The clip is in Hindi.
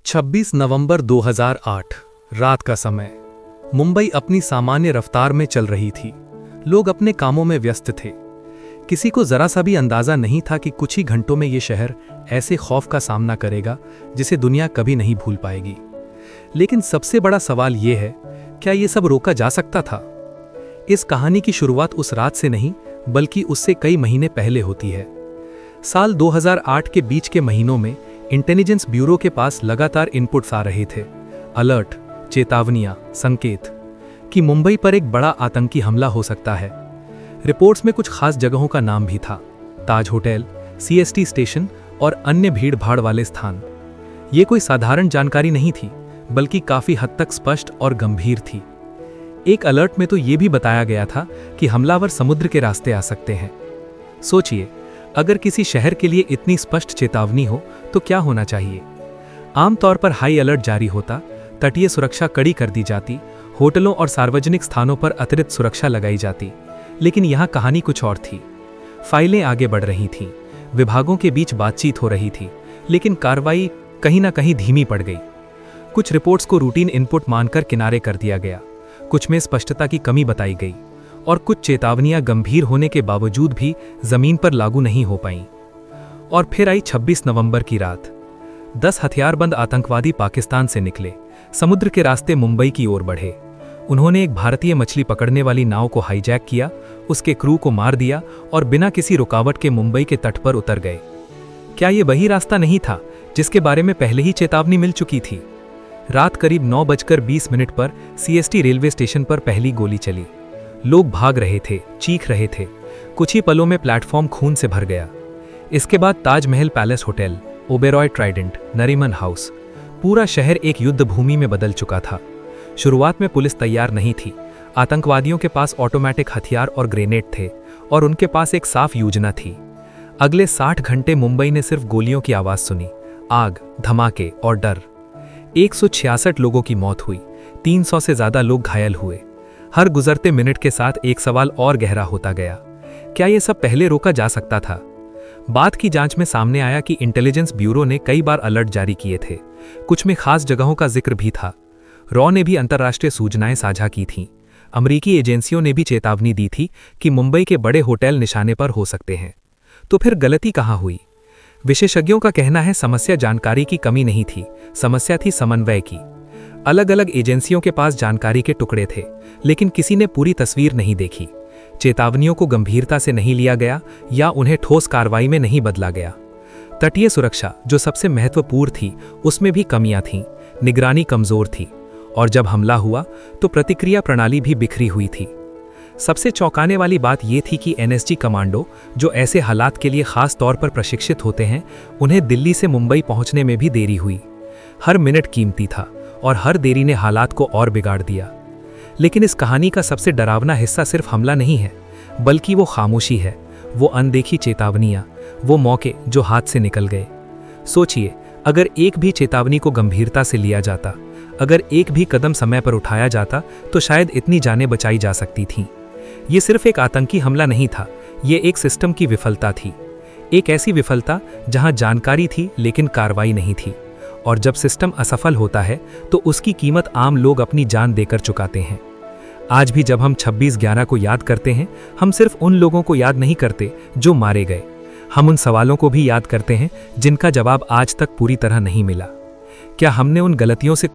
26 नवंबर 2008 रात का समय। मुंबई अपनी सामान्य रफ्तार में चल रही थी। लोग अपने कामों में व्यस्त थे। किसी को जरा सा भी अंदाजा नहीं था कि कुछ ही घंटों में ये शहर ऐसे खौफ का सामना करेगा जिसे दुनिया कभी नहीं भूल पाएगी। लेकिन सबसे बड़ा सवाल ये है, क्या ये सब रोका जा सकता था? इस कहानी की शुरुआत उस रात से नहीं, बल्कि उससे कई महीने पहले होती है। साल 2008 के बीच के महीनों में इंटेलिजेंस ब्यूरो के पास लगातार इनपुट्स आ रहे थे। अलर्ट, चेतावनियां, संकेत कि मुंबई पर एक बड़ा आतंकी हमला हो सकता है। रिपोर्ट्स में कुछ खास जगहों का नाम भी था: ताज होटल, सीएसटी स्टेशन और अन्य भीड़ भाड़ वाले स्थान। ये कोई साधारण जानकारी नहीं थी, बल्कि काफी हद तक स्पष्ट और गंभीर थी। एक अलर्ट में तो ये भी बताया गया था कि हमलावर समुद्र के रास्ते आ सकते हैं। सोचिए, अगर किसी शहर के लिए इतनी स्पष्ट चेतावनी हो तो क्या होना चाहिए? आमतौर पर हाई अलर्ट जारी होता, तटीय सुरक्षा कड़ी कर दी जाती, होटलों और सार्वजनिक स्थानों पर अतिरिक्त सुरक्षा लगाई जाती। लेकिन यहाँ कहानी कुछ और थी। फाइलें आगे बढ़ रही थीं, विभागों के बीच बातचीत हो रही थी, लेकिन कार्रवाई कहीं ना कहीं धीमी पड़ गई। कुछ रिपोर्ट्स को रूटीन इनपुट मानकर किनारे कर दिया गया, कुछ में स्पष्टता की कमी बताई गई, और कुछ चेतावनियां गंभीर होने के बावजूद भी जमीन पर लागू नहीं हो पाईं। और फिर आई 26 नवंबर की रात। 10 हथियारबंद आतंकवादी पाकिस्तान से निकले, समुद्र के रास्ते मुंबई की ओर बढ़े। उन्होंने एक भारतीय मछली पकड़ने वाली नाव को हाईजैक किया, उसके क्रू को मार दिया और बिना किसी रुकावट के मुंबई के तट पर उतर गए। क्या ये वही रास्ता नहीं था जिसके बारे में पहले ही चेतावनी मिल चुकी थी? रात करीब 9:20 पर सीएसटी रेलवे स्टेशन पर पहली गोली चली। लोग भाग रहे थे, चीख रहे थे। कुछ ही पलों में प्लेटफॉर्म खून से भर गया। इसके बाद Taj Mahal palace hotel, Oberoi Trident, Nariman house, पूरा शहर एक युद्ध भूमि में बदल चुका था। शुरुआत में पुलिस तैयार नहीं थी। आतंकवादियों के पास ऑटोमेटिक हथियार और ग्रेनेड थे, और उनके पास एक साफ योजना थी। अगले 60 घंटे मुंबई ने सिर्फ गोलियों की आवाज सुनी, आग, धमाके और डर। 166 लोगों की मौत हुई, 300 से ज्यादा लोग घायल हुए। हर गुजरते मिनट के साथ एक सवाल और गहरा होता गया, क्या यह सब पहले रोका जा सकता था? बाद की जांच में सामने आया कि इंटेलिजेंस ब्यूरो ने कई बार अलर्ट जारी किए थे। कुछ में खास जगहों का जिक्र भी था। रॉ ने भी अंतर्राष्ट्रीय सूचनाएं साझा की थीं। अमेरिकी एजेंसियों ने भी चेतावनी दी थी कि मुंबई के बड़े होटल निशाने पर हो सकते हैं। तो फिर गलती कहाँ हुई? विशेषज्ञों का कहना है, समस्या जानकारी की कमी नहीं थी, समस्या थी समन्वय की। अलग अलग एजेंसियों के पास जानकारी के टुकड़े थे, लेकिन किसी ने पूरी तस्वीर नहीं देखी। चेतावनियों को गंभीरता से नहीं लिया गया या उन्हें ठोस कार्रवाई में नहीं बदला गया। तटीय सुरक्षा, जो सबसे महत्वपूर्ण थी, उसमें भी कमियां थीं। निगरानी कमजोर थी, और जब हमला हुआ तो प्रतिक्रिया प्रणाली भी बिखरी हुई थी। सबसे चौंकाने वाली बात यह थी कि एनएसजी कमांडो, जो ऐसे हालात के लिए खास तौर पर प्रशिक्षित होते हैं, उन्हें दिल्ली से मुंबई पहुंचने में भी देरी हुई। हर मिनट कीमती था, और हर देरी ने हालात को और बिगाड़ दिया। लेकिन इस कहानी का सबसे डरावना हिस्सा सिर्फ हमला नहीं है, बल्कि वो खामोशी है, वो अनदेखी चेतावनियां, वो मौके जो हाथ से निकल गए। सोचिए, अगर एक भी चेतावनी को गंभीरता से लिया जाता, अगर एक भी कदम समय पर उठाया जाता, तो शायद इतनी जानें बचाई जा सकती थीं। ये सिर्फ एक आतंकी हमला नहीं था, ये एक सिस्टम की विफलता थी। एक ऐसी विफलता जहां जानकारी थी लेकिन कार्रवाई नहीं थी। और जब सिस्टम असफल होता है तो उसकी कीमत आम लोग अपनी जान देकर चुकाते हैं। आज भी जब हम 26/11 को याद करते हैं, हम सिर्फ उन लोगों को याद नहीं करते जो मारे गए, हम उन सवालों को भी याद करते हैं जिनका जवाब आज तक पूरी तरह नहीं मिला। क्या हमने उन गलतियों से